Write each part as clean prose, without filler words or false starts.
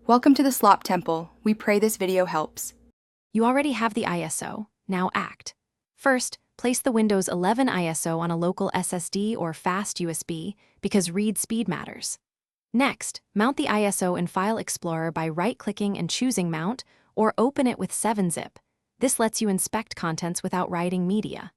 Welcome to the Slop Temple. We pray this video helps. You already have the ISO, now act. First, place the Windows 11 ISO on a local SSD or fast USB because read speed matters. Next, mount the ISO in File Explorer by right-clicking and choosing Mount, or open it with 7-zip. This lets you inspect contents without writing media.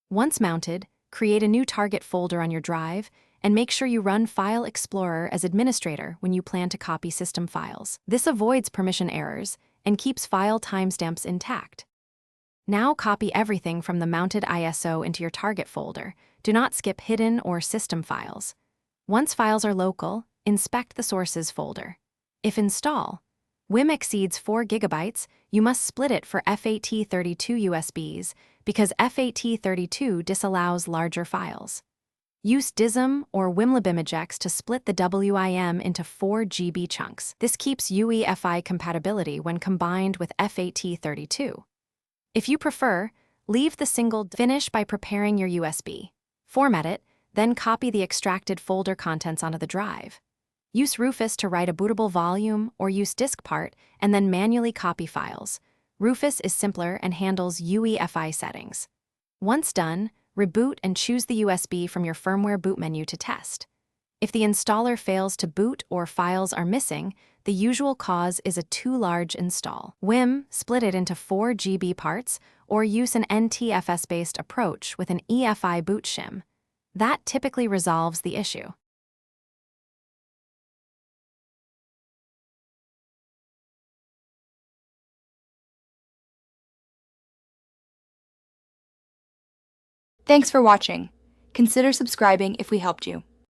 Once mounted, create a new target folder on your drive and make sure you run File Explorer as administrator when you plan to copy system files. This avoids permission errors and keeps file timestamps intact. Now copy everything from the mounted ISO into your target folder. Do not skip hidden or system files. Once files are local, inspect the sources folder. If install WIM exceeds 4 GB, you must split it for FAT32 USBs because FAT32 disallows larger files. Use DISM or WimLibImageX to split the WIM into 4 GB chunks. This keeps UEFI compatibility when combined with FAT32. If you prefer, leave the single finish by preparing your USB. Format it, then copy the extracted folder contents onto the drive. Use Rufus to write a bootable volume or use DiskPart and then manually copy files. Rufus is simpler and handles UEFI settings. Once done, reboot and choose the USB from your firmware boot menu to test. If the installer fails to boot or files are missing, the usual cause is a too large install. WIM, split it into 4 GB parts, or use an NTFS-based approach with an EFI boot shim. That typically resolves the issue. Thanks for watching. Consider subscribing if we helped you.